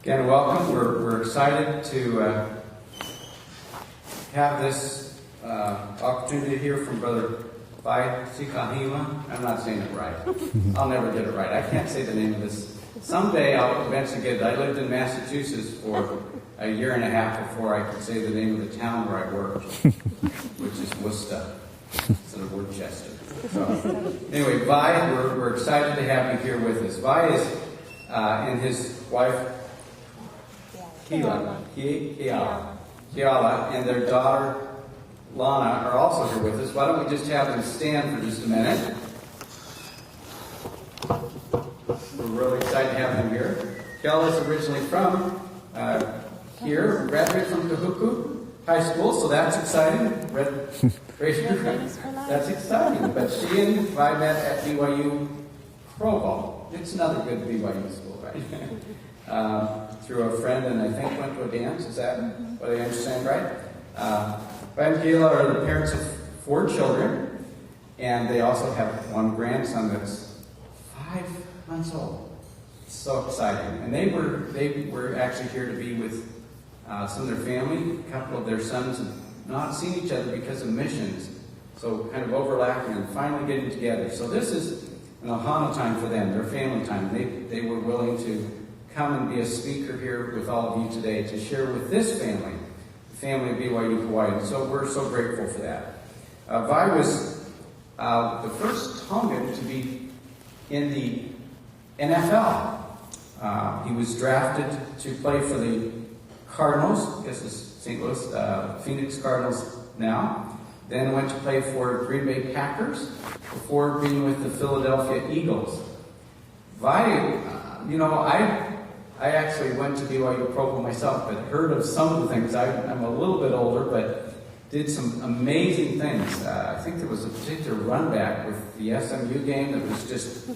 Again, welcome. We're excited to have this opportunity to hear from Brother Vai Sikahema. I'm not saying it right. I'll never get it right. I can't say the name of this. Someday I'll eventually get it. I lived in Massachusetts for a year and a half before I could say the name of the town where I worked, which is Worcester, instead of Worcester. So, anyway, Vai, we're excited to have you here with us. Vai is and his wife, Kiala, and their daughter, Lana, are also here with us. Why don't we just have them stand for just a minute? We're really excited to have them here. Kiala is originally from here, graduated from Kahuku High School, so that's exciting. That's exciting. But she and Vai met at BYU Provo. It's another good BYU school, right? Through a friend, and I think went to a dance. Is that what I understand, right? Vai and Kiala are the parents of 4 children, and they also have one grandson that's 5 months old. It's so exciting. And they were actually here to be with some of their family. A couple of their sons have not seen each other because of missions, so kind of overlapping and finally getting together. So this is an ohana time for them, their family time. They were willing to come and be a speaker here with all of you today to share with this family, the family of BYU Hawaii. So we're so grateful for that. Vai was the first Tongan to be in the NFL. He was drafted to play for the Cardinals, I guess it's St. Louis, Phoenix Cardinals now. Then went to play for Green Bay Packers before being with the Philadelphia Eagles. Vai, I actually went to BYU Provo myself, but heard of some of the things. I'm a little bit older, but did some amazing things. I think there was a particular run back with the SMU game that was just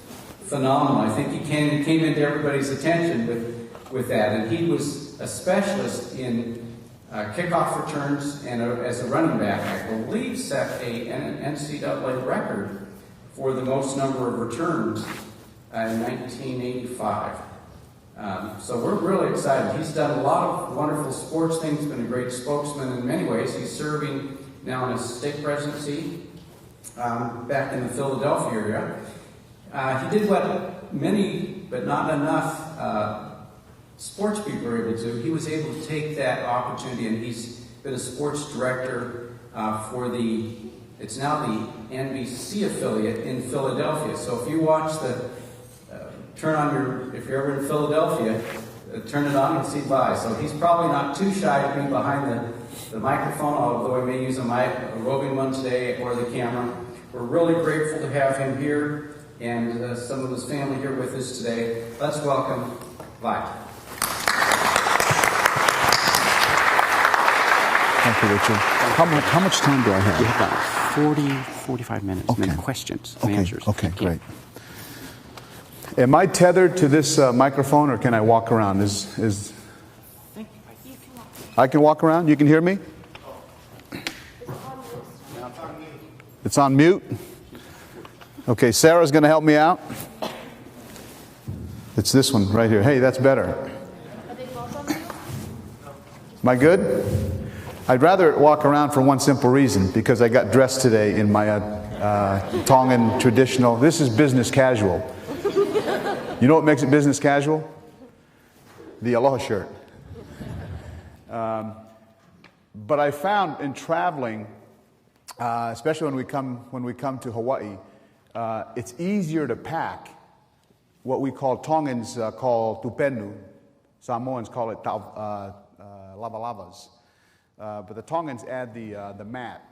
phenomenal. I think he came into everybody's attention with that, and he was a specialist in kickoff returns, and as a running back, I believe set an NCAA record for the most number of returns in 1985. So we're really excited. He's done a lot of wonderful sports things, been a great spokesman in many ways. He's serving now in a state presidency back in the Philadelphia area. He did what many, but not enough, sports people are able to. He was able to take that opportunity, and he's been a sports director for it's now the NBC affiliate in Philadelphia. So if you watch if you're ever in Philadelphia, turn it on and see Vai. So he's probably not too shy to be behind the microphone, although he may use a roving one today or the camera. We're really grateful to have him here and some of his family here with us today. Let's welcome Vai. Thank you, Richard. How much time do I have? You have about 45 minutes, and then questions and answers. Okay, great. Am I tethered to this microphone, or can I walk around? I can walk around? You can hear me? It's on mute? Okay, Sarah's going to help me out. It's this one right here. Hey, that's better. Am I good? I'd rather walk around for one simple reason, because I got dressed today in my Tongan traditional. This is business casual. You know what makes it business casual? The aloha shirt. But I found in traveling, especially when we come to Hawaii, it's easier to pack what we call Tongans call tupenu. Samoans call it lava-lavas. But the Tongans add the mat.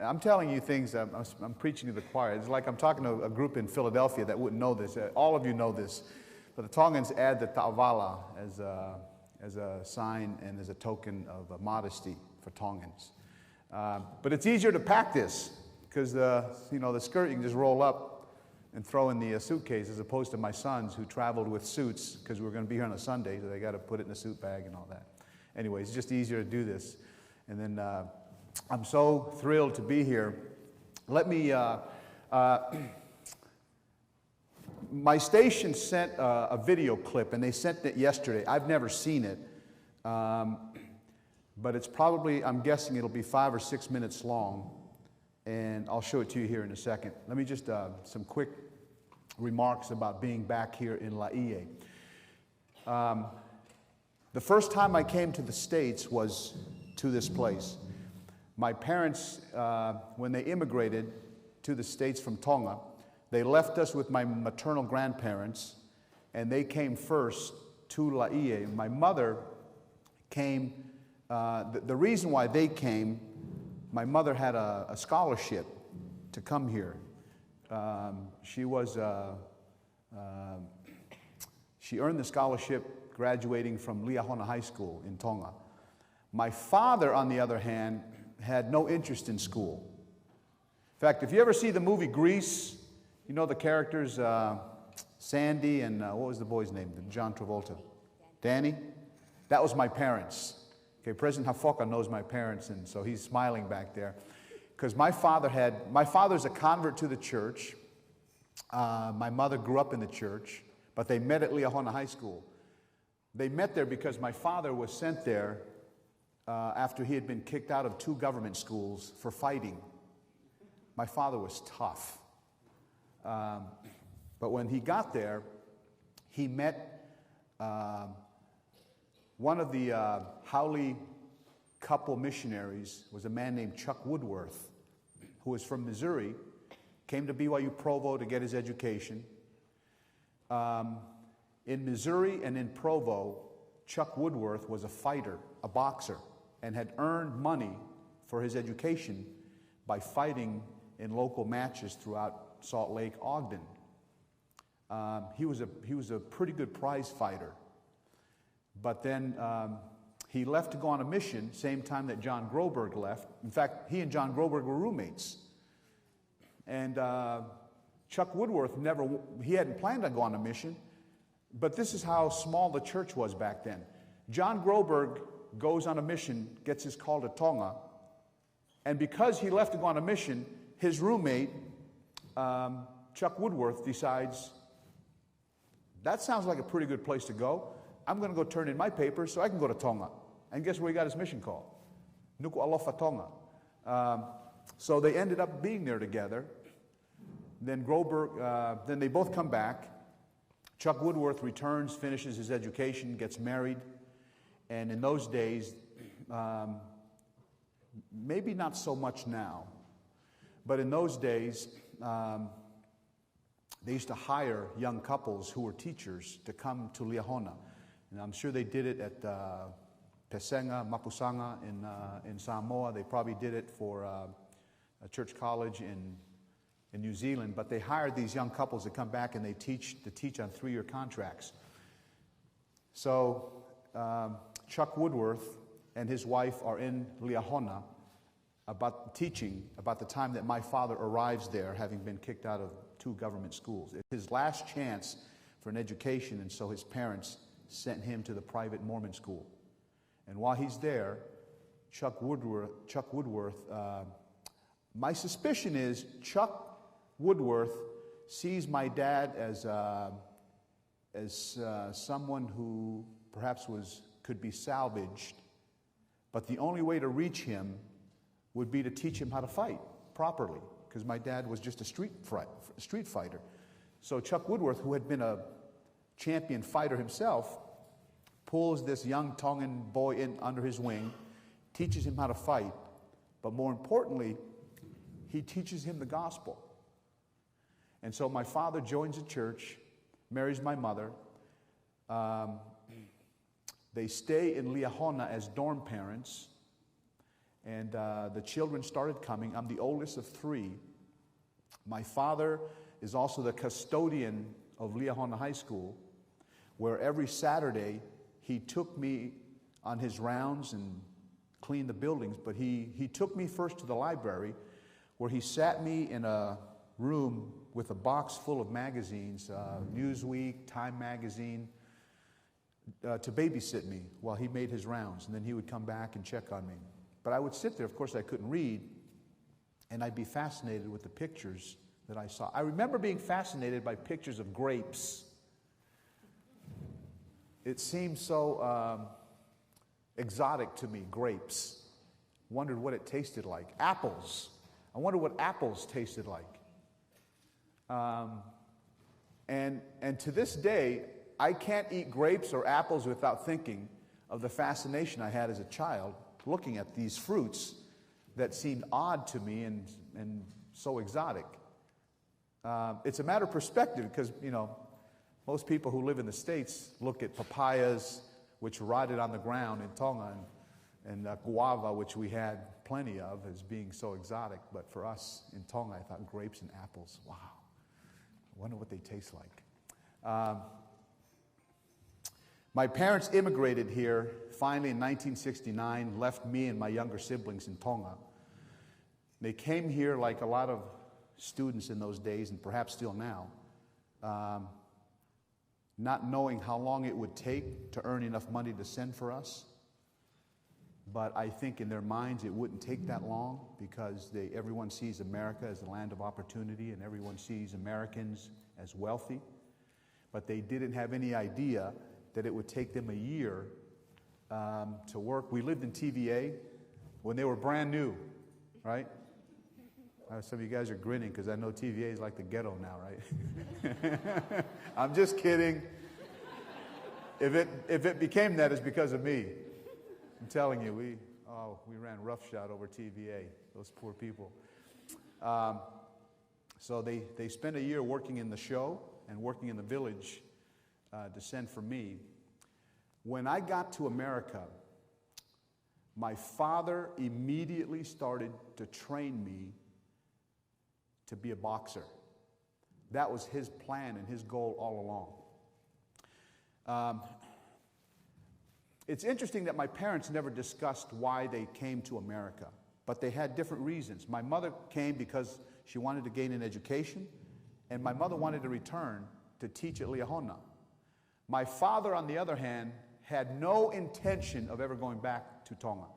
I'm telling you things, I'm preaching to the choir. It's like I'm talking to a group in Philadelphia that wouldn't know this. All of you know this. But the Tongans add the ta'avala as a sign and as a token of modesty for Tongans. But it's easier to pack this because the skirt you can just roll up and throw in the suitcase, as opposed to my sons who traveled with suits because we were going to be here on a Sunday, so they got to put it in a suit bag and all that. Anyway, it's just easier to do this. And then I'm so thrilled to be here. Let me, my station sent a video clip, and they sent it yesterday. I've never seen it, but it's probably, I'm guessing it'll be 5 or 6 minutes long, and I'll show it to you here in a second. Let me just, some quick remarks about being back here in Laie. The first time I came to the States was to this place. My parents, when they immigrated to the States from Tonga, they left us with my maternal grandparents, and they came first to Laie. My mother came, the reason why they came, my mother had a scholarship to come here. She earned the scholarship graduating from Liahona High School in Tonga. My father, on the other hand, had no interest in school. In fact, if you ever see the movie Grease, you know the characters, Sandy and what was the boy's name? John Travolta. Danny? That was my parents. Okay, President Hafoka knows my parents, and so he's smiling back there. Because my father's a convert to the church. My mother grew up in the church, but they met at Liahona High School. They met there because my father was sent there after he had been kicked out of 2 government schools for fighting. My father was tough. But when he got there, he met one of the Howley couple missionaries, was a man named Chuck Woodworth, who was from Missouri, came to BYU Provo to get his education. In Missouri and in Provo, Chuck Woodworth was a fighter, a boxer, and had earned money for his education by fighting in local matches throughout Salt Lake, Ogden. He was a pretty good prize fighter. But then he left to go on a mission, same time that John Groberg left. In fact, he and John Groberg were roommates. And Chuck Woodworth he hadn't planned on going on a mission, but this is how small the church was back then. John Groberg goes on a mission, gets his call to Tonga, and because he left to go on a mission, his roommate, Chuck Woodworth, decides, that sounds like a pretty good place to go. I'm going to go turn in my papers so I can go to Tonga. And guess where he got his mission call? Nuku Alofa Tonga. So they ended up being there together. Then Groberg, then they both come back. Chuck Woodworth returns, finishes his education, gets married. And in those days, maybe not so much now, but in those days, they used to hire young couples who were teachers to come to Liahona. And I'm sure they did it at Pesenga, Mapusanga in Samoa. They probably did it for a church college in New Zealand. But they hired these young couples to come back and they teach on 3-year contracts. So Chuck Woodworth and his wife are in Liahona teaching about the time that my father arrives there, having been kicked out of 2 government schools. It's his last chance for an education, and so his parents sent him to the private Mormon school. And while he's there, Chuck Woodworth, my suspicion is Chuck Woodworth sees my dad as someone who perhaps could be salvaged, but the only way to reach him would be to teach him how to fight properly, because my dad was just a street fighter. So Chuck Woodworth, who had been a champion fighter himself, pulls this young Tongan boy in under his wing, teaches him how to fight, but more importantly, he teaches him the gospel. And so my father joins the church, marries my mother. They stay in Liahona as dorm parents, and the children started coming. I'm the oldest of 3. My father is also the custodian of Liahona High School, where every Saturday he took me on his rounds and cleaned the buildings. But he took me first to the library, where he sat me in a room with a box full of magazines, Newsweek, Time Magazine, to babysit me while he made his rounds. And then he would come back and check on me. But I would sit there, of course I couldn't read, and I'd be fascinated with the pictures that I saw. I remember being fascinated by pictures of grapes. It seemed so exotic to me, grapes. Wondered what it tasted like. Apples. I wondered what apples tasted like. And to this day, I can't eat grapes or apples without thinking of the fascination I had as a child looking at these fruits that seemed odd to me and so exotic. It's a matter of perspective because, you know, most people who live in the States look at papayas, which rotted on the ground in Tonga, and guava, which we had plenty of, as being so exotic. But for us in Tonga, I thought grapes and apples, wow. I wonder what they taste like. My parents immigrated here finally in 1969, left me and my younger siblings in Tonga. They came here like a lot of students in those days, and perhaps still now, not knowing how long it would take to earn enough money to send for us. But I think in their minds it wouldn't take that long because everyone sees America as a land of opportunity and everyone sees Americans as wealthy. But they didn't have any idea that it would take them a year to work. We lived in TVA when they were brand new, right? Some of you guys are grinning because I know TVA is like the ghetto now, right? I'm just kidding. If it became that, it's because of me. I'm telling you, we ran roughshod over TVA, those poor people. So they spent a year working in the show and working in the village to send for me. When I got to America, my father immediately started to train me to be a boxer. That was his plan and his goal all along. It's interesting that my parents never discussed why they came to America, but they had different reasons. My mother came because she wanted to gain an education, and my mother wanted to return to teach at Liahona. My father, on the other hand, had no intention of ever going back to Tonga.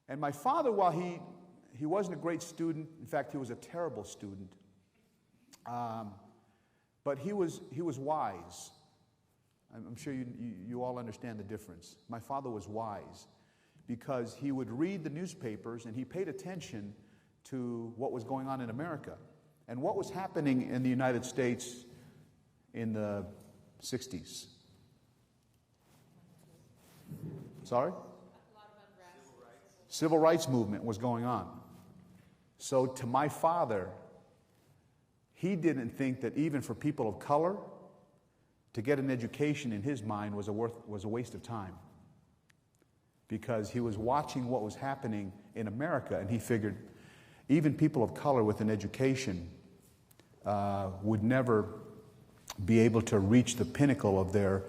And my father, while he wasn't a great student, in fact, he was a terrible student, but he was wise. I'm sure you all understand the difference. My father was wise because he would read the newspapers and he paid attention to what was going on in America and what was happening in the United States in the 60s. Sorry? Civil rights movement was going on. So to my father, he didn't think that even for people of color, to get an education in his mind was a waste of time. Because he was watching what was happening in America, and he figured even people of color with an education would never be able to reach the pinnacle of their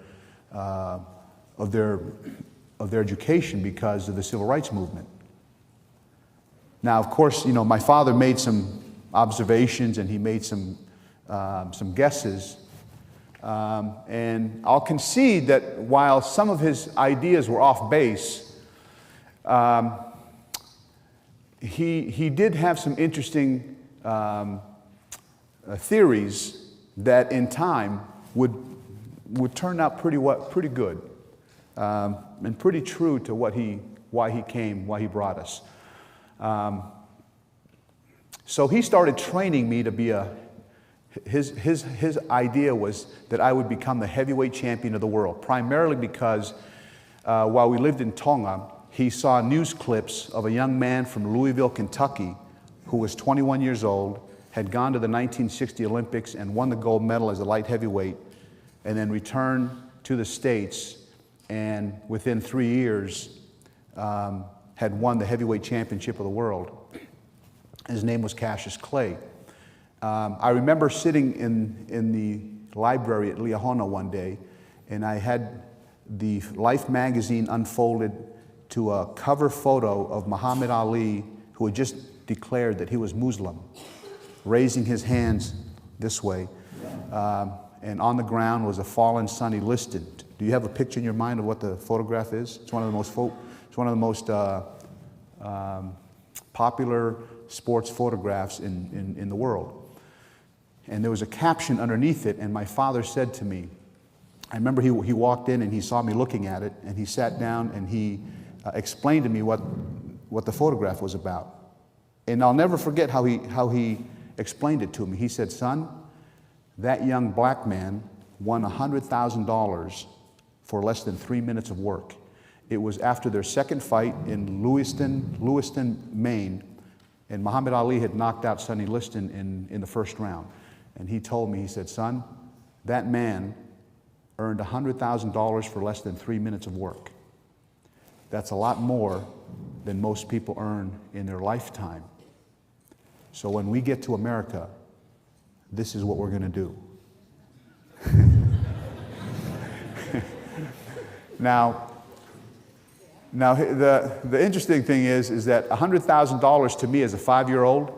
education because of the civil rights movement. Now, of course, you know, my father made some observations and he made some guesses. And I'll concede that while some of his ideas were off base, he did have some interesting theories that in time would turn out pretty good and pretty true to why he came, why he brought us. So he started training me to be his idea was that I would become the heavyweight champion of the world, primarily because while we lived in Tonga, he saw news clips of a young man from Louisville, Kentucky, who was 21 years old, had gone to the 1960 Olympics and won the gold medal as a light heavyweight, and then returned to the States, and within 3 years had won the heavyweight championship of the world. His name was Cassius Clay. I remember sitting in the library at Liahona one day, and I had the Life magazine unfolded to a cover photo of Muhammad Ali, who had just declared that he was Muslim, raising his hands this way. And on the ground was a fallen son he listed. Do you have a picture in your mind of what the photograph is? It's one of the most popular sports photographs in the world. And there was a caption underneath it, and my father said to me, I remember he walked in and he saw me looking at it, and he sat down and he explained to me what the photograph was about. And I'll never forget how he explained it to me. He said, son, that young black man won $100,000 for less than 3 minutes of work. It was after their second fight in Lewiston, Maine, and Muhammad Ali had knocked out Sonny Liston in the first round. And he told me, he said, son, that man earned $100,000 for less than 3 minutes of work. That's a lot more than most people earn in their lifetime. So when we get to America, this is what we're going to do. Now, the interesting thing is that $100,000 to me as a 5-year-old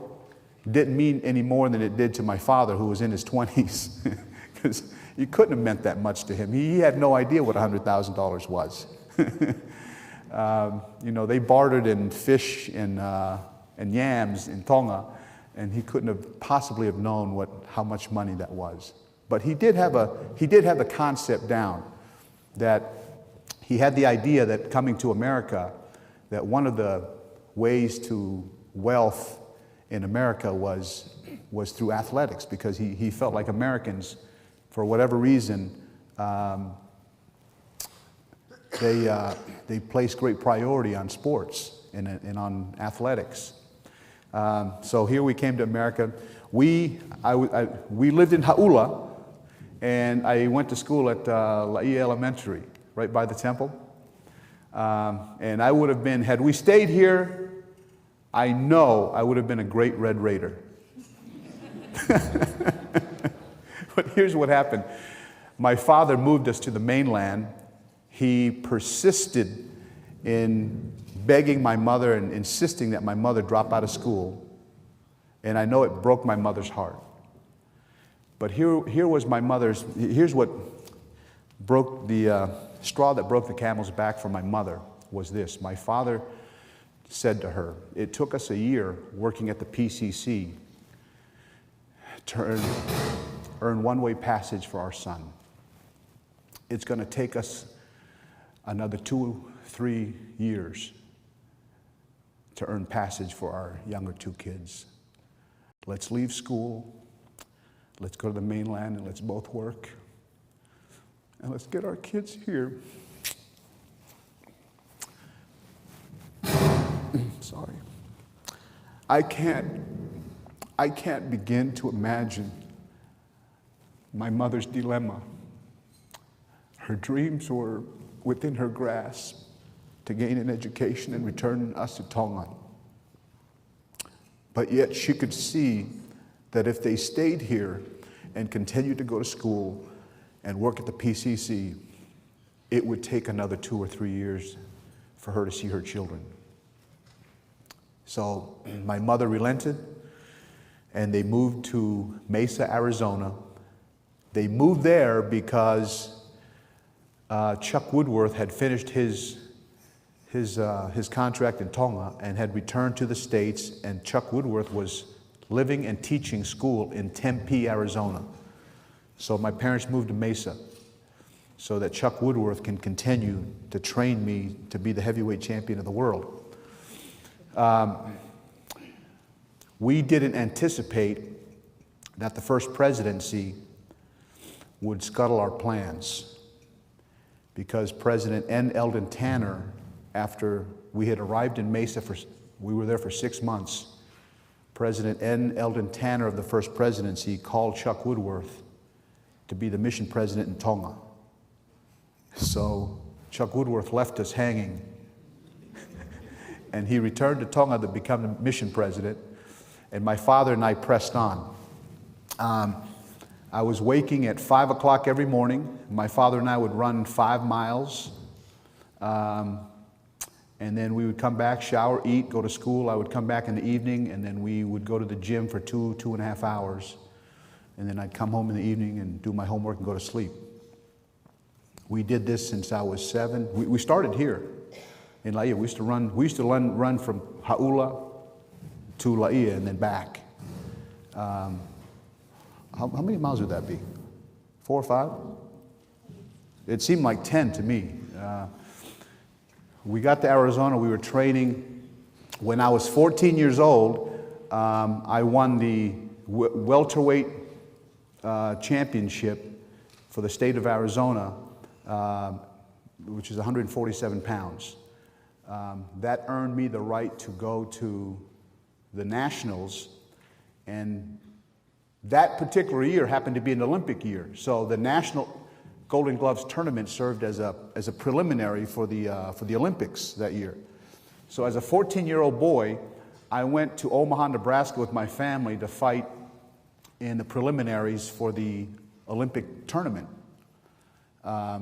didn't mean any more than it did to my father, who was in his 20s, because it couldn't have meant that much to him. He had no idea what $100,000 was. You know, they bartered in fish and yams in Tonga, and he couldn't have possibly have known how much money that was. But he did have the concept down, that he had the idea that coming to America, that one of the ways to wealth in America was through athletics, because he felt like Americans, for whatever reason, they place great priority on sports and on athletics. So here we came to America. We lived in Hauula, and I went to school at La'i Elementary, right by the temple. And I would have been, had we stayed here, I know I would have been a great Red Raider. But here's what happened. My father moved us to the mainland. He persisted in begging my mother and insisting that my mother drop out of school. And I know it broke my mother's heart. But here was my mother's, here's what broke the straw that broke the camel's back for my mother was this. My father said to her, it took us a year working at the PCC to earn one-way passage for our son. It's going to take us another 2-3 years to earn passage for our younger 2 kids. Let's leave school, let's go to the mainland, and let's both work, and let's get our kids here. Sorry. I can't begin to imagine my mother's dilemma. Her dreams were within her grasp to gain an education and return us to Tongan. But yet she could see that if they stayed here and continued to go to school and work at the PCC, it would take another 2 or 3 years for her to see her children. So my mother relented, and they moved to Mesa, Arizona. They moved there because Chuck Woodworth had finished his contract in Tonga and had returned to the States, and Chuck Woodworth was living and teaching school in Tempe, Arizona. So my parents moved to Mesa so that Chuck Woodworth can continue to train me to be the heavyweight champion of the world. We didn't anticipate that the first presidency would scuttle our plans, because President N. Eldon Tanner, after we had arrived in Mesa, we were there for 6 months, President N. Eldon Tanner of the first presidency called Chuck Woodworth to be the mission president in Tonga. So Chuck Woodworth left us hanging, and he returned to Tonga to become the mission president, and my father and I pressed on. I was waking at 5 o'clock every morning. My father and I would run 5 miles, and then we would come back, shower, eat, go to school. I would come back in the evening, and then we would go to the gym for 2.5 hours, and then I'd come home in the evening and do my homework and go to sleep. We did this since I was 7. We started here in Laia. We used to run from Hauula to Laia and then back. How many miles would that be? 4 or 5? It seemed like 10 to me. We got to Arizona. We were training. When I was 14 years old, I won the welterweight championship for the state of Arizona, which is 147 pounds. That earned me the right to go to the nationals, and that particular year happened to be an Olympic year. So the National Golden Gloves tournament served as a preliminary for the Olympics that year. So as a 14-year-old boy, I went to Omaha, Nebraska with my family to fight in the preliminaries for the Olympic tournament. I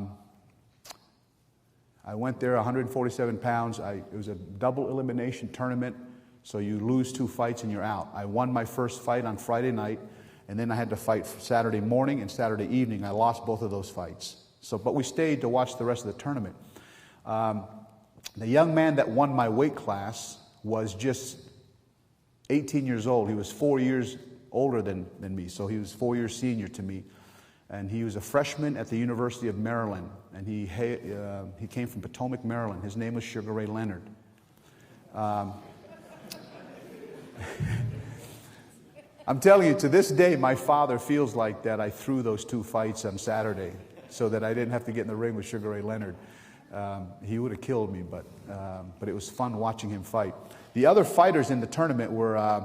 went there 147 pounds. It was a double elimination tournament, so you lose 2 fights and you're out. I won my first fight on Friday night, and then I had to fight Saturday morning and Saturday evening. I lost both of those fights. But we stayed to watch the rest of the tournament. The young man that won my weight class was just 18 years old. He was 4 years older than me, so he was 4 years senior to me. And he was a freshman at the University of Maryland, and he came from Potomac, Maryland. His name was Sugar Ray Leonard. I'm telling you, to this day, my father feels like that I threw those 2 fights on Saturday so that I didn't have to get in the ring with Sugar Ray Leonard. He would have killed me, but it was fun watching him fight. The other fighters in the tournament were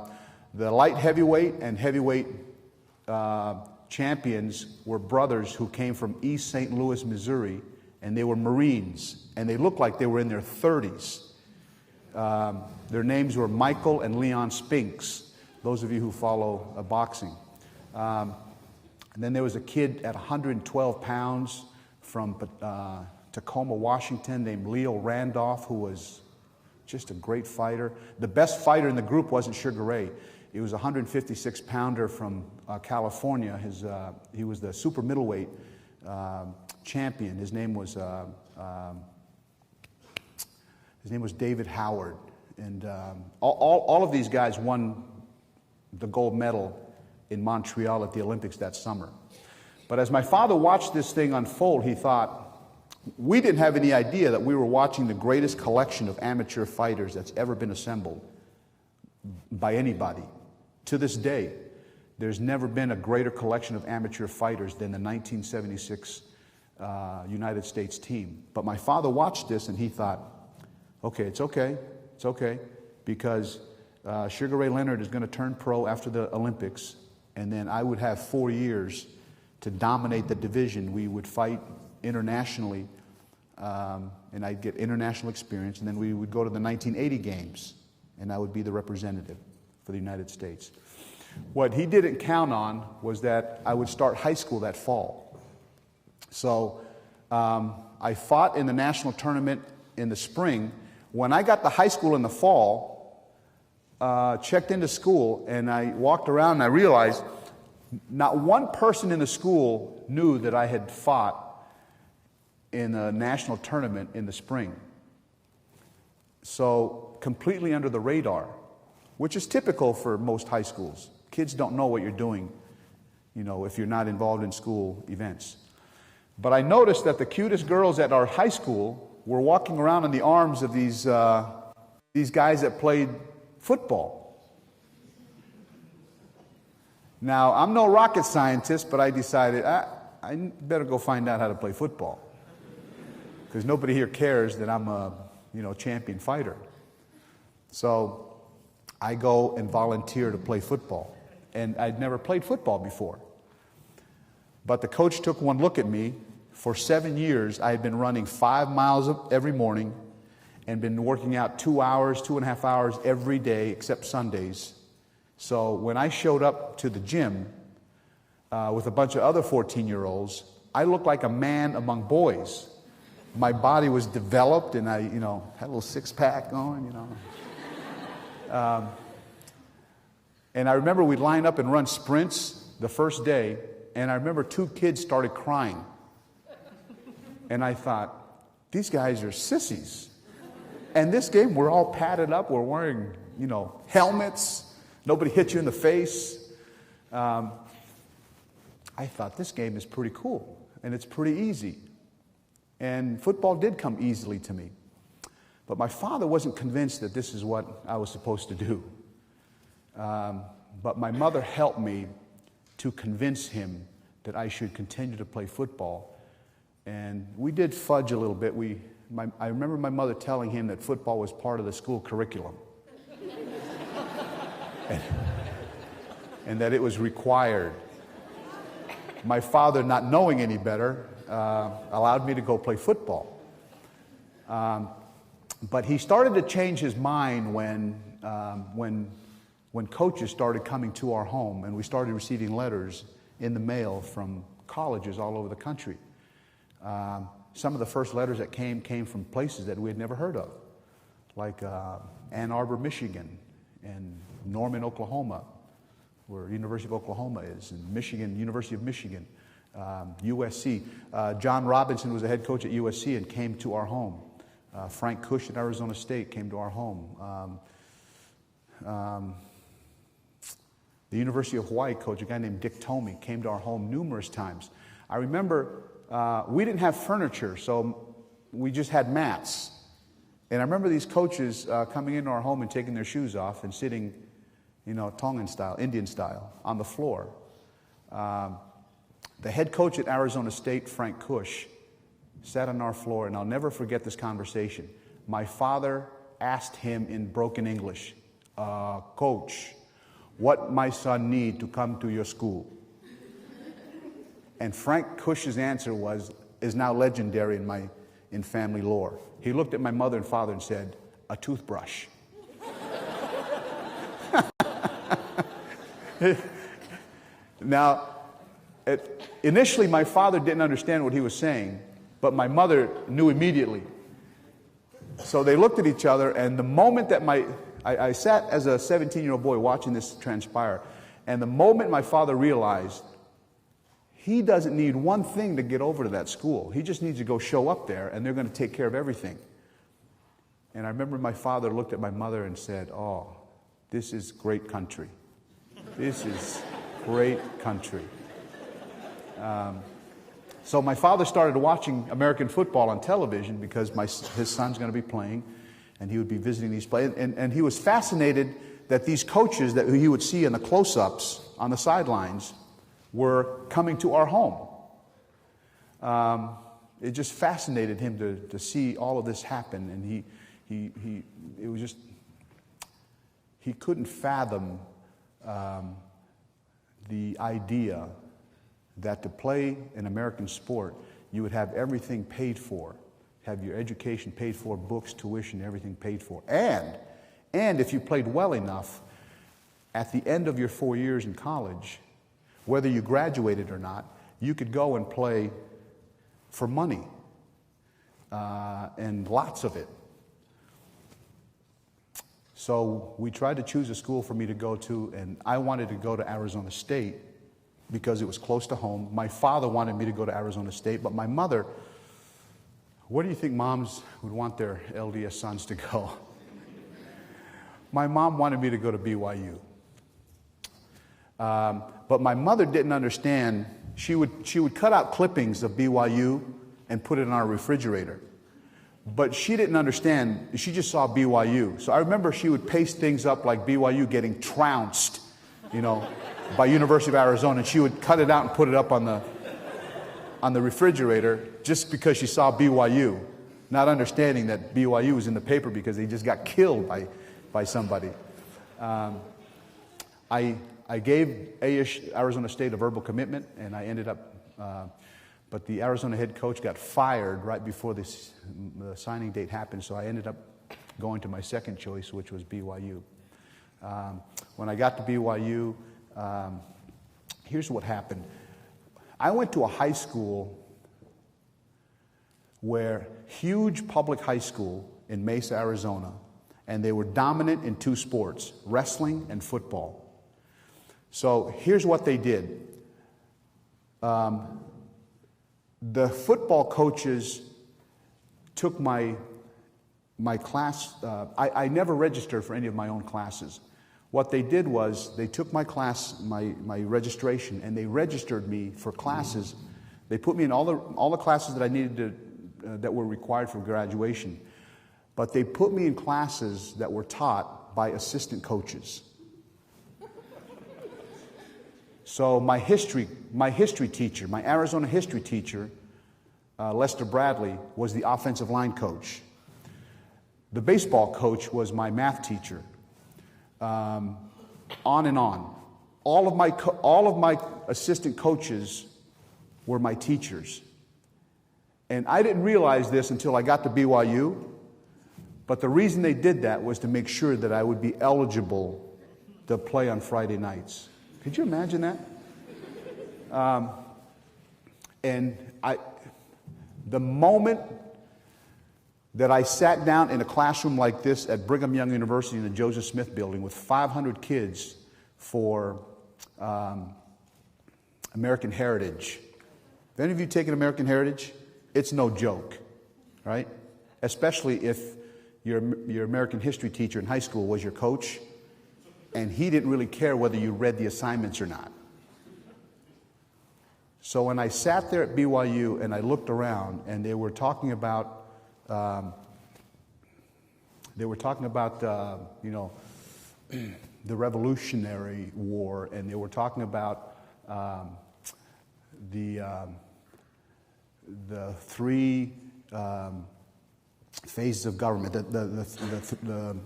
the light heavyweight and heavyweight champions were brothers who came from East St. Louis, Missouri, and they were Marines, and they looked like they were in their 30s. Their names were Michael and Leon Spinks, those of you who follow boxing. And then there was a kid at 112 pounds from Tacoma, Washington, named Leo Randolph, who was just a great fighter. The best fighter in the group wasn't Sugar Ray. It was a 156-pounder from California. He was the super middleweight champion. His name was David Howard. And all of these guys won the gold medal in Montreal at the Olympics that summer. But as my father watched this thing unfold, he thought, we didn't have any idea that we were watching the greatest collection of amateur fighters that's ever been assembled by anybody. To this day, there's never been a greater collection of amateur fighters than the 1976 United States team. But my father watched this and he thought, okay, it's okay, because Sugar Ray Leonard is going to turn pro after the Olympics, and then I would have 4 years to dominate the division. We would fight internationally, and I'd get international experience, and then we would go to the 1980 games, and I would be the representative for the United States. What he didn't count on was that I would start high school that fall. So I fought in the national tournament in the spring. When I got to high school in the fall, checked into school, and I walked around and I realized not one person in the school knew that I had fought in a national tournament in the spring. So completely under the radar, which is typical for most high schools. Kids don't know what you're doing, if you're not involved in school events. But I noticed that the cutest girls at our high school were walking around in the arms of these guys that played football. Now, I'm no rocket scientist, but I decided I better go find out how to play football, because nobody here cares that I'm a champion fighter. So I go and volunteer to play football. And I'd never played football before. But the coach took one look at me. For 7 years, I had been running 5 miles every morning and been working out 2 hours, 2.5 hours every day except Sundays. So when I showed up to the gym with a bunch of other 14-year-olds, I looked like a man among boys. My body was developed, and I, had a little six-pack going, And I remember we'd line up and run sprints the first day, and I remember 2 kids started crying. And I thought, these guys are sissies. And this game, we're all padded up, we're wearing, helmets, Nobody hit you in the face. I thought this game is pretty cool, and it's pretty easy. And football did come easily to me. But my father wasn't convinced that this is what I was supposed to do. But my mother helped me to convince him that I should continue to play football. And we did fudge a little bit. I remember my mother telling him that football was part of the school curriculum. and that it was required. My father, not knowing any better, allowed me to go play football. But he started to change his mind when coaches started coming to our home, and we started receiving letters in the mail from colleges all over the country. Some of the first letters that came from places that we had never heard of, like Ann Arbor, Michigan, and Norman, Oklahoma, where University of Oklahoma is, and Michigan, University of Michigan, USC. John Robinson was the head coach at USC and came to our home. Frank Cush at Arizona State came to our home. The University of Hawaii coach, a guy named Dick Tomey, came to our home numerous times. I remember we didn't have furniture, so we just had mats. And I remember these coaches coming into our home and taking their shoes off and sitting, Tongan style, Indian style, on the floor. The head coach at Arizona State, Frank Cush, sat on our floor, and I'll never forget this conversation. My father asked him in broken English, Coach, what my son need to come to your school? And Frank Cush's answer is now legendary in family lore. He looked at my mother and father and said, a toothbrush. Now, initially my father didn't understand what he was saying, but my mother knew immediately. So they looked at each other, and the moment that I sat as a 17-year-old boy watching this transpire, and the moment my father realized he doesn't need one thing to get over to that school. He just needs to go show up there, and they're going to take care of everything. And I remember my father looked at my mother and said, oh, this is great country. This is great country. So my father started watching American football on television because his son's going to be playing, and he would be visiting these places. And he was fascinated that these coaches that he would see in the close-ups on the sidelines were coming to our home. It just fascinated him to see all of this happen, and he couldn't fathom the idea that to play an American sport, you would have everything paid for, have your education paid for, books, tuition, everything paid for. And if you played well enough, at the end of your 4 years in college, whether you graduated or not, you could go and play for money, and lots of it. So we tried to choose a school for me to go to, and I wanted to go to Arizona State because it was close to home. My father wanted me to go to Arizona State, but my mother, where do you think moms would want their LDS sons to go? My mom wanted me to go to BYU. But my mother didn't understand. She would cut out clippings of BYU and put it in our refrigerator. But she didn't understand. She just saw BYU. So I remember she would paste things up like BYU getting trounced, by University of Arizona. And she would cut it out and put it up on the refrigerator just because she saw BYU, not understanding that BYU was in the paper because they just got killed by somebody. I gave Arizona State a verbal commitment, and I ended up, but the Arizona head coach got fired right before the signing date happened, so I ended up going to my second choice, which was BYU. When I got to BYU, here's what happened. I went to a high school huge public high school in Mesa, Arizona, and they were dominant in two sports, wrestling and football. So here's what they did. The football coaches took my class. I never registered for any of my own classes. what they did was they took my class, my registration, and they registered me for classes. They put me in all the classes that I needed to, that were required for graduation. But they put me in classes that were taught by assistant coaches. So my history teacher, my Arizona history teacher, Lester Bradley, was the offensive line coach. The baseball coach was my math teacher. On and on. All of my assistant coaches were my teachers. And I didn't realize this until I got to BYU, but the reason they did that was to make sure that I would be eligible to play on Friday nights. Could you imagine that? The moment that I sat down in a classroom like this at Brigham Young University in the Joseph Smith building with 500 kids for American Heritage. Have any of you taken American Heritage? It's no joke, right? Especially if your American history teacher in high school was your coach and he didn't really care whether you read the assignments or not. So when I sat there at BYU and I looked around and they were talking about the Revolutionary War, and they were talking about the three phases of government, the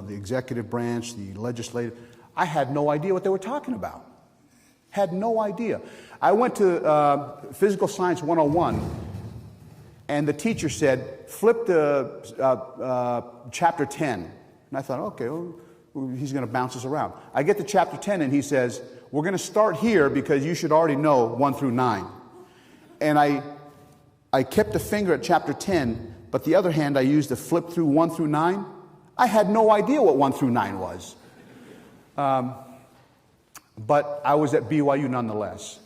executive branch, the legislative. I had no idea what they were talking about. Had no idea. I went to Physical Science 101, and the teacher said, flip to chapter 10. And I thought, okay, well, he's going to bounce us around. I get to chapter 10, and he says, we're going to start here because you should already know 1 through 9. And I kept a finger at chapter 10, but the other hand I used to flip through 1 through 9. I had no idea what 1 through 9 was. But I was at BYU nonetheless.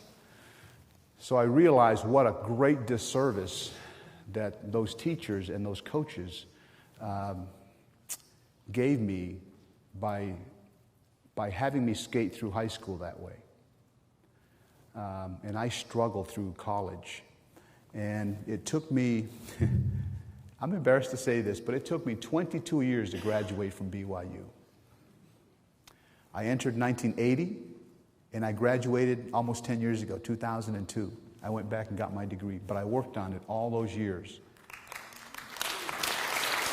So I realized what a great disservice that those teachers and those coaches gave me by having me skate through high school that way. And I struggled through college. And it took me, I'm embarrassed to say this, but it took me 22 years to graduate from BYU. I entered 1980, and I graduated almost 10 years ago, 2002. I went back and got my degree, but I worked on it all those years.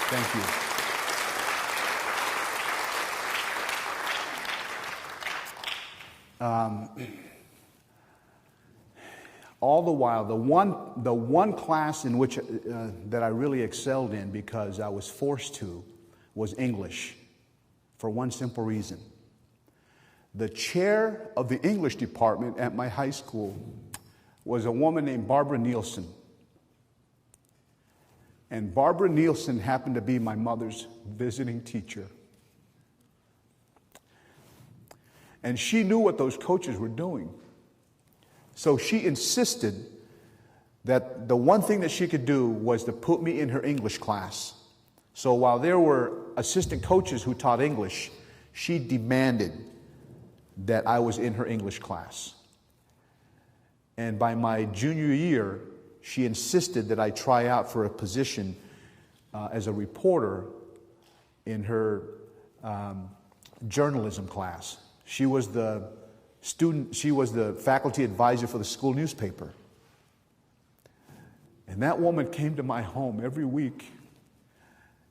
Thank you. All the while, the one class in which that I really excelled in because I was forced to was English, for one simple reason. The chair of the English department at my high school was a woman named Barbara Nielsen. And Barbara Nielsen happened to be my mother's visiting teacher. And she knew what those coaches were doing. So she insisted that the one thing that she could do was to put me in her English class. So while there were assistant coaches who taught English, she demanded that I was in her English class. And by my junior year, she insisted that I try out for a position as a reporter in her journalism class. She was the faculty advisor for the school newspaper. And that woman came to my home every week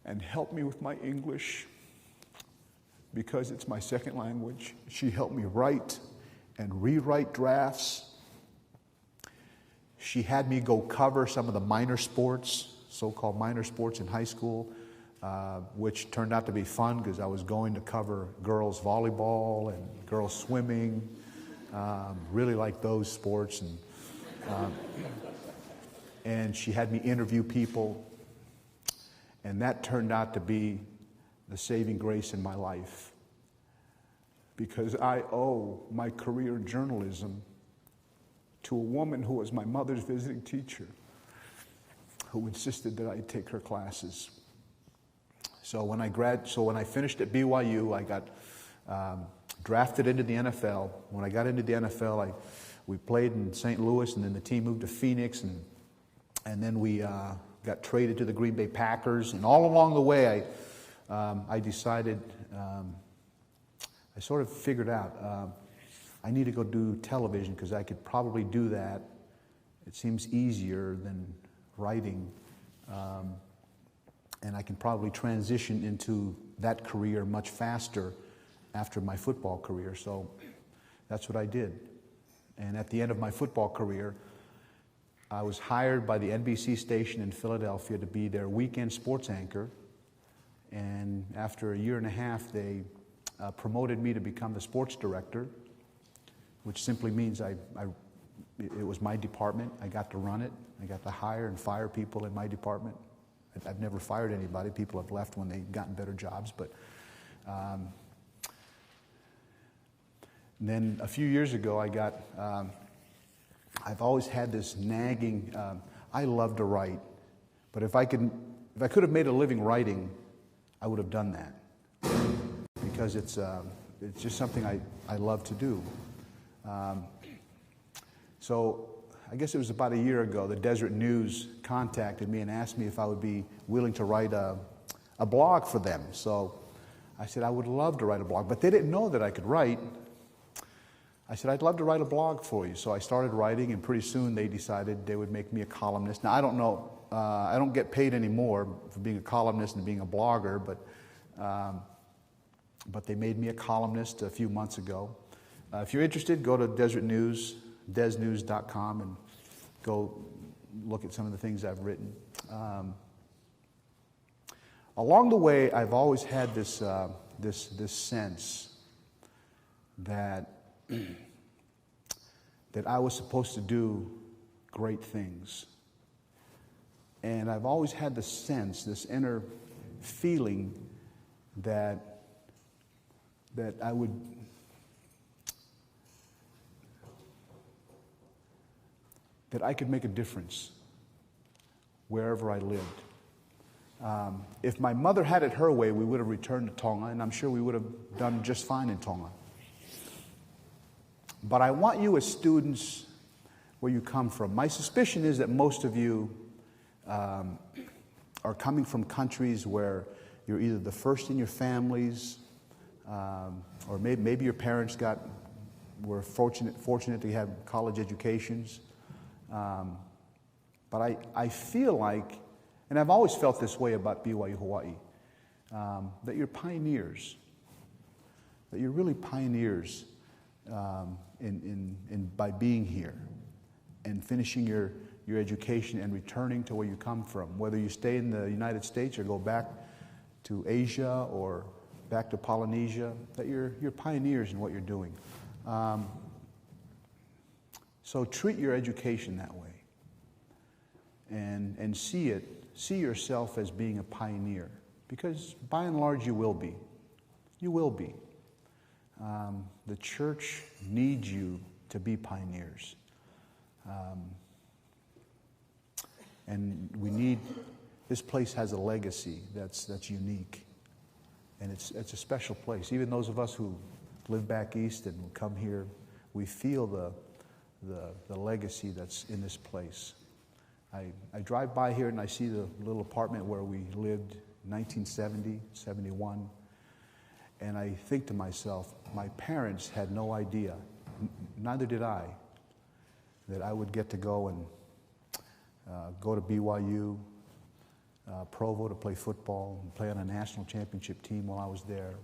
and helped me with my English because it's my second language. She helped me write and rewrite drafts. She had me go cover some of the minor sports, so-called minor sports in high school, which turned out to be fun because I was going to cover girls volleyball and girls swimming. Really liked those sports. And she had me interview people. And that turned out to be the saving grace in my life. Because I owe my career in journalism to a woman who was my mother's visiting teacher, who insisted that I take her classes. So when I finished at BYU, I got Drafted into the NFL. When I got into the NFL, we played in St. Louis, and then the team moved to Phoenix, and then we got traded to the Green Bay Packers. And all along the way, I decided, I sort of figured out, I need to go do television because I could probably do that. It seems easier than writing. And I can probably transition into that career much faster after my football career. So that's what I did. And at the end of my football career, I was hired by the NBC station in Philadelphia to be their weekend sports anchor. And after a year and a half, they promoted me to become the sports director, which simply means it was my department. I got to run it. I got to hire and fire people in my department. I've never fired anybody. People have left when they've gotten better jobs. But then a few years ago, I've always had this nagging, I love to write, but if I could have made a living writing, I would have done that, because it's just something I love to do. So I guess it was about a year ago, the Desert News contacted me and asked me if I would be willing to write a blog for them. So I said I would love to write a blog, but they didn't know that I could write. I said, I'd love to write a blog for you. So I started writing, and pretty soon they decided they would make me a columnist. Now, I don't know, I don't get paid anymore for being a columnist and being a blogger, but they made me a columnist a few months ago. If you're interested, go to Desert News, desnews.com, and go look at some of the things I've written. Along the way, I've always had this sense that I was supposed to do great things. And I've always had the sense, this inner feeling that I could make a difference wherever I lived. If my mother had it her way, we would have returned to Tonga, and I'm sure we would have done just fine in Tonga. But I want you as students, where you come from. My suspicion is that most of you are coming from countries where you're either the first in your families, or maybe your parents were fortunate to have college educations. But I feel like, and I've always felt this way about BYU Hawaii, that you're pioneers, that you're really pioneers by being here and finishing your education and returning to where you come from, whether you stay in the United States or go back to Asia or back to Polynesia, that you're pioneers in what you're doing. So treat your education that way, and see yourself as being a pioneer, because by and large you will be. You will be. The church needs you to be pioneers. And this place has a legacy that's unique. And it's a special place. Even those of us who live back east and come here, we feel the legacy that's in this place. I drive by here and I see the little apartment where we lived in 1970, 71. And I think to myself, my parents had no idea, neither did I, that I would get to go and go to BYU, Provo to play football, and play on a national championship team while I was there.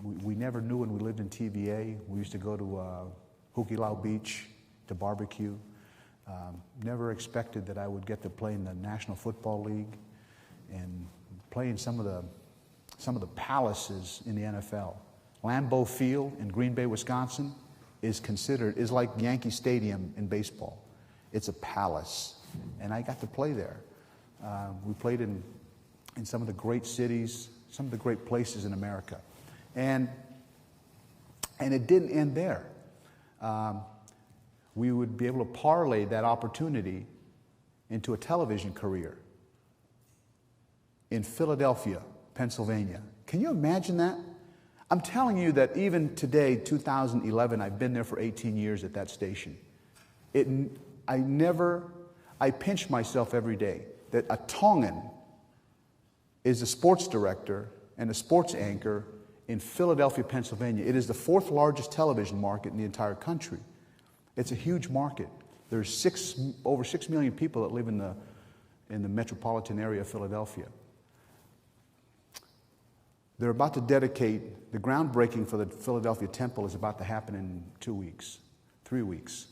We never knew when we lived in TVA. We used to go to Hukilau Beach to barbecue. Never expected that I would get to play in the National Football League and play in some of the palaces in the NFL. Lambeau Field in Green Bay, Wisconsin is like Yankee Stadium in baseball. It's a palace, and I got to play there. We played in some of the great cities, some of the great places in America. And it didn't end there. We would be able to parlay that opportunity into a television career in Philadelphia, Pennsylvania. Can you imagine that? I'm telling you that even today, 2011, I've been there for 18 years at that station. I pinch myself every day that a Tongan is a sports director and a sports anchor in Philadelphia, Pennsylvania. It is the 4th largest television market in the entire country. It's a huge market. There's over 6 million people that live in the metropolitan area of Philadelphia. They're about to dedicate, the groundbreaking for the Philadelphia Temple is about to happen in 2 weeks, 3 weeks.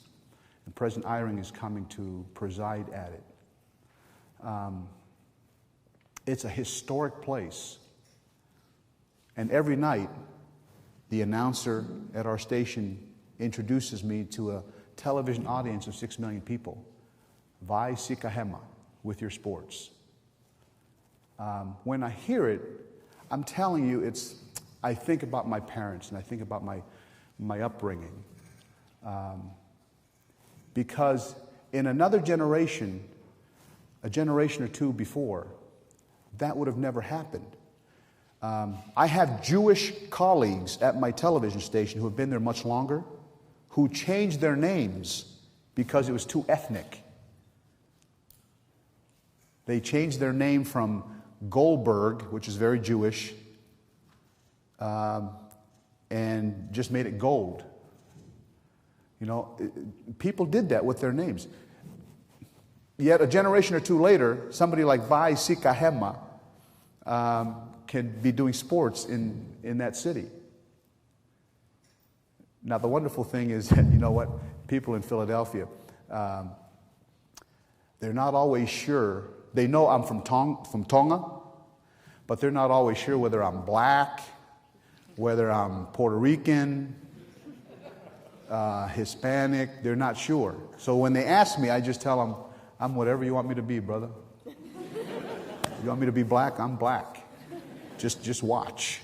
And President Eyring is coming to preside at it. It's a historic place. And every night, the announcer at our station introduces me to a television audience of 6 million people. Vai Sikahema with your sports. When I hear it, I'm telling you, I think about my parents and I think about my upbringing. Because in another generation, a generation or two before, that would have never happened. I have Jewish colleagues at my television station who have been there much longer, who changed their names because it was too ethnic. They changed their name from Goldberg, which is very Jewish, and just made it Gold. You know, people did that with their names. Yet a generation or two later, somebody like Vai Sikahema can be doing sports in that city. Now, the wonderful thing is that, you know what, people in Philadelphia, they're not always sure. They know I'm from Tonga, but they're not always sure whether I'm black, whether I'm Puerto Rican, Hispanic. They're not sure. So when they ask me, I just tell them, I'm whatever you want me to be, brother. You want me to be black? I'm black. Just watch.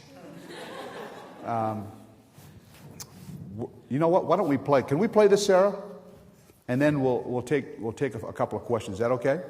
You know what? Why don't we play? Can we play this, Sarah? And then we'll take a couple of questions. Is that okay?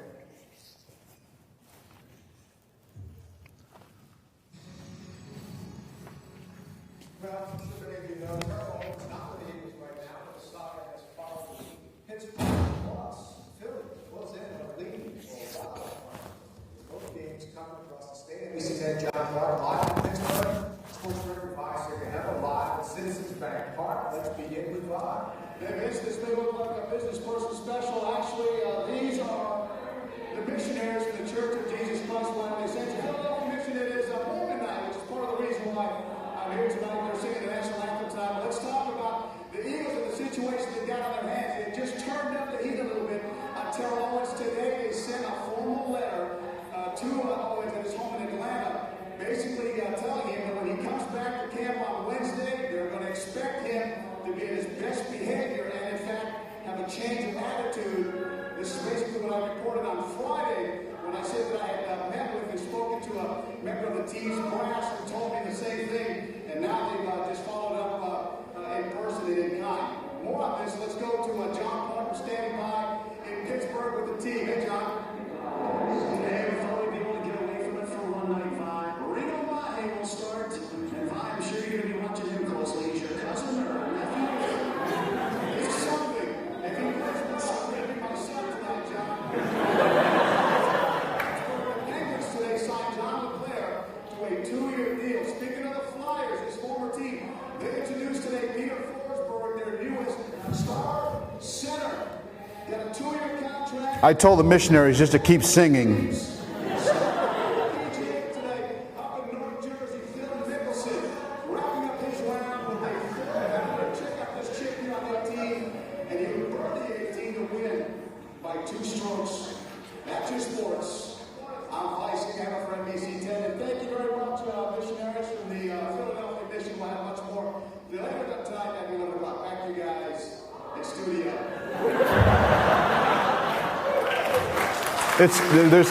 I told the missionaries just to keep singing.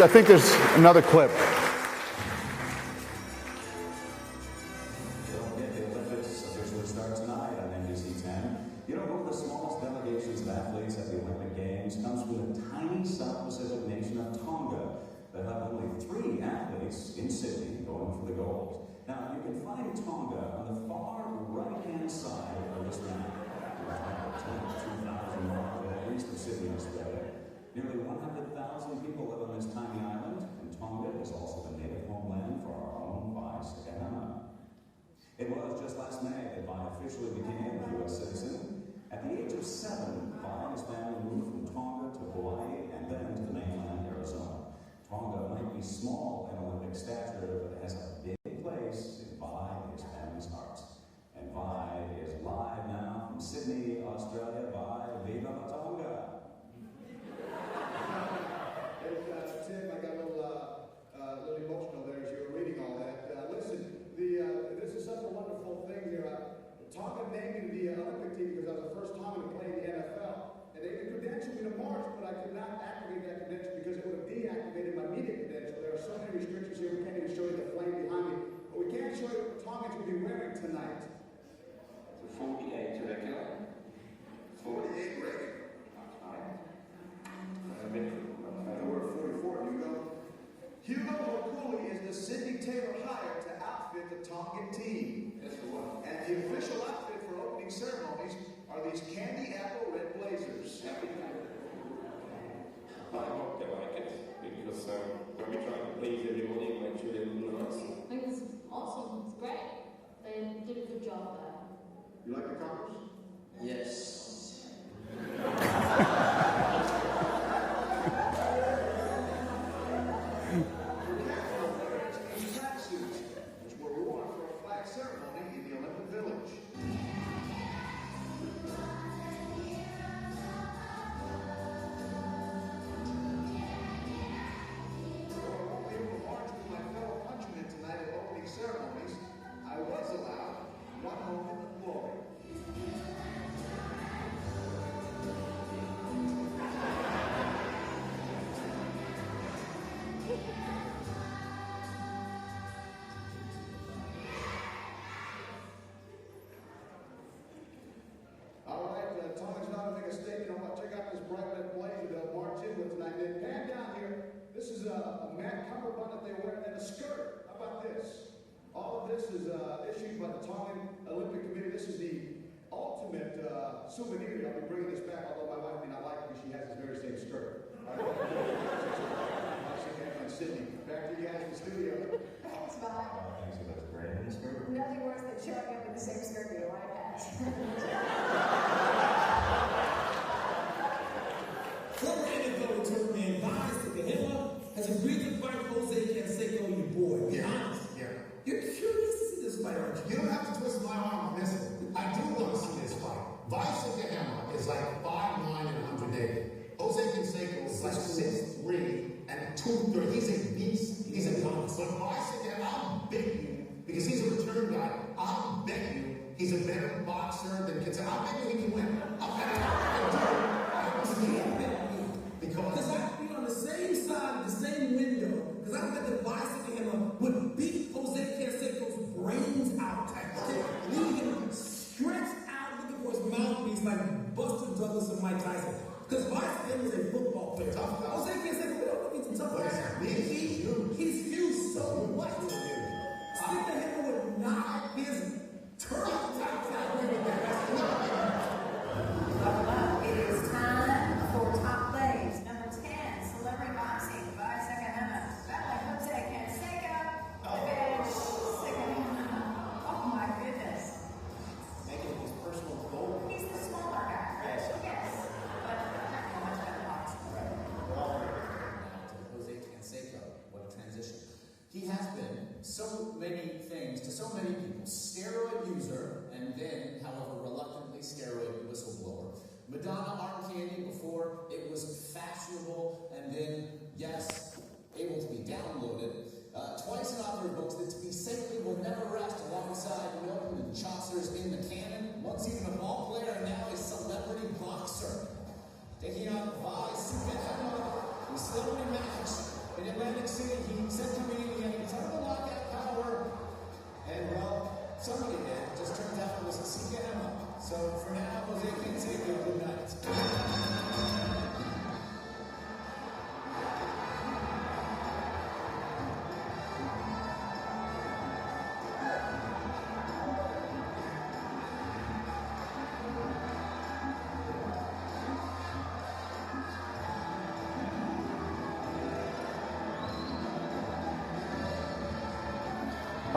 I think there's another clip. The Olympics officially start tonight on NBC 10. You know, one of the smallest delegations of athletes at the Olympic Games comes from the tiny South Pacific nation of Tonga that have only 3 athletes in Sydney going for the gold. Now, you can find Tonga on the far right-hand side of this map. It's 2,000 miles east of Sydney, Australia. Nearly 100,000 people live on this tiny island, and Tonga is also the native homeland for our own Vai Sikahema. It was just last May that Vai officially became a U.S. citizen. At the age of 7, Vai and his family moved from Tonga to Hawaii and then to the mainland Arizona. Tonga might be small in Olympic stature, but it has a big place in Vai and his family's hearts. And Vai is live now from Sydney, Australia. Vai, viva la Tonga! Tim, I got a little emotional there as you were reading all that. Listen, this is such a wonderful thing here. Tonga named me the Olympic team because I was the first Tongan to play in the NFL. And they credentialed me to march, but I could not activate that credential because it would have deactivated my media credential. There are so many restrictions here, we can't even show you the flame behind me. But we can show you what Tongans will be wearing tonight. So 48 regular. 48 regular. We're 44, Hugo. Hugo McCooley is the Sidney Taylor hired to outfit the Tongan team. That's the one. And the official outfit for opening ceremonies are these candy apple red blazers. I hope they like it, because when we try to please everybody, make sure they look nice. It was awesome. It was great. They did a good job there. You like the colors? Yes. Which were worn for a flag ceremony in the Olympic Village. Tonight at opening ceremonies, I was allowed one moment of glory. All right, Tongans not to make a statement. I want to check out this bright red blazer they'll march in with tonight. Then pan down here. This is a mat cummerbund that they wear and a skirt. How about this? All of this is issued by the Tongan Olympic Committee. This is the ultimate souvenir. I'll be bringing this back, although my wife may not like it because she has this very same skirt. All right. in Sydney. Back to you guys in the studio. Thanks, Bob. Thanks for that great skirt. Nothing worse than showing up in the same skirt your wife has. Former NFL return man Vai Sikahema has agreed to fight Jose Canseco, your boy. Be honest. Yeah. You're curious to see this fight, aren't you? You don't have to twist my arm on this one. I do want to see this fight. Vai Sikahema is like 5'9" and 180. Jose Canseco is like 6'3" and 230. He's a beast. He's a gun. But Vai Sikahema, I'll bet you, because he's a return guy, I'll bet you he's a better boxer than Canseco. I'll bet you he can win. I'll bet you. Because I'd be on the same side of the same window, because I bet that Vai Sikahema would beat Jose Canseco's brains out. Okay? Leave him stretched out looking for his mouthpiece like Buster Douglas and Mike Tyson. Because Vai Sikahema is a football player. Jose Canseco, we don't think he's a tough player. He's huge so much. Sikahema would knock his turtle out. It is time for top plays. Number 10, celebrity boxing. Vai Sikahema. Battling Jose Canseco. Advantage Sikahema. Oh my goodness. Making his personal goal. He's the smaller guy. Yes. But not much better boxer. Jose Canseco, what a transition. He has been so many things to so many people. Steroid user,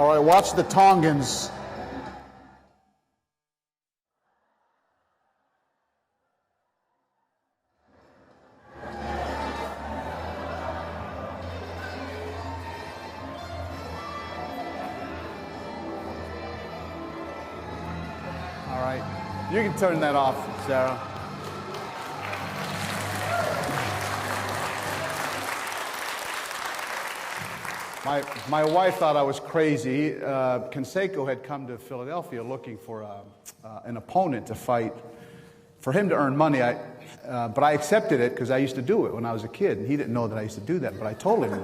All right, watch the Tongans. All right, you can turn that off, Sarah. My wife thought I was crazy. Canseco had come to Philadelphia looking for an opponent to fight, for him to earn money. But I accepted it because I used to do it when I was a kid. And he didn't know that I used to do that, but I told him.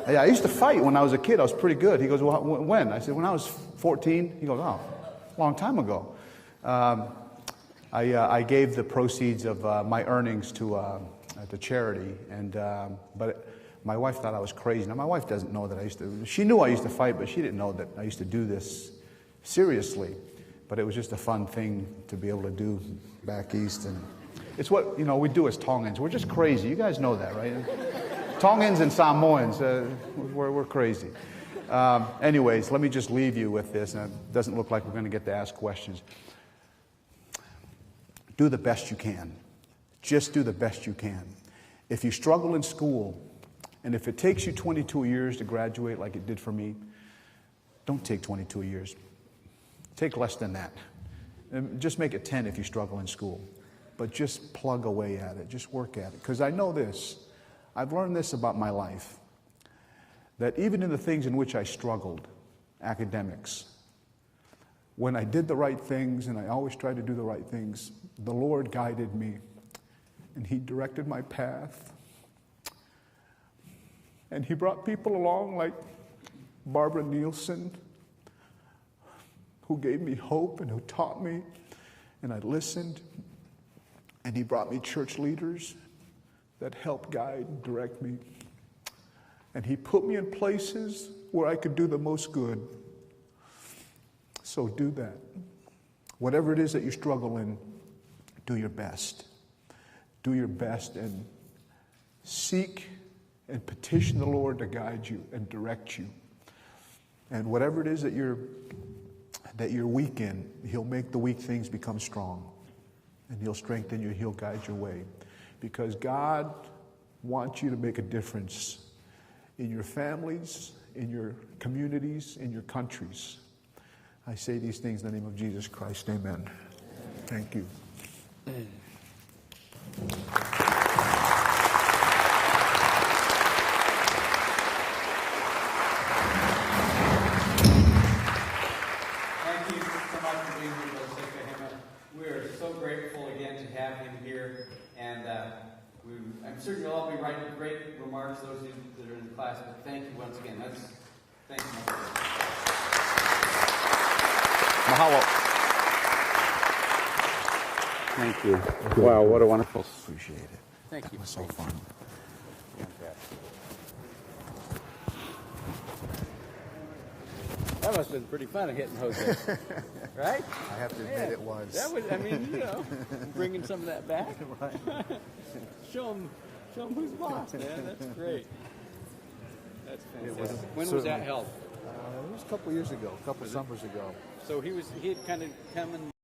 Yeah, I used to fight when I was a kid. I was pretty good. He goes, well, when? I said, when I was 14. He goes, oh, a long time ago. I gave the proceeds of my earnings to charity, but my wife thought I was crazy. Now, my wife doesn't know that I used to. She knew I used to fight, but she didn't know that I used to do this seriously. But it was just a fun thing to be able to do back east. And it's what, we do as Tongans. We're just crazy. You guys know that, right? Tongans and Samoans, we're crazy. Anyways, let me just leave you with this. And it doesn't look like we're going to get to ask questions. Do the best you can. Just do the best you can. If you struggle in school, and if it takes you 22 years to graduate like it did for me, don't take 22 years. Take less than that. And just make it 10 if you struggle in school. But just plug away at it. Just work at it. Because I know this. I've learned this about my life. That even in the things in which I struggled, academics, when I did the right things, and I always tried to do the right things, the Lord guided me. And He directed my path. And He brought people along like Barbara Nielsen, who gave me hope and who taught me. And I listened. And He brought me church leaders that helped guide and direct me. And He put me in places where I could do the most good. So do that. Whatever it is that you struggle in, do your best. Do your best and seek and petition the Lord to guide you and direct you. And whatever it is that you're weak in, He'll make the weak things become strong. And He'll strengthen you, He'll guide your way. Because God wants you to make a difference in your families, in your communities, in your countries. I say these things in the name of Jesus Christ. Amen. Thank you. I'm certain you'll all be writing great remarks, those of you that are in the class, but thank you once again. Thank you. Mahalo. Thank you. Wow, what a wonderful. Appreciate it. Thank you. It was so fun. That must have been pretty fun hitting Jose, right? I have to admit it was. That was, bringing some of that back. Right. Show him who's boss, man. That's great. That's fantastic. When was that held? It was a couple years ago, a couple summers ago. So he had kind of come and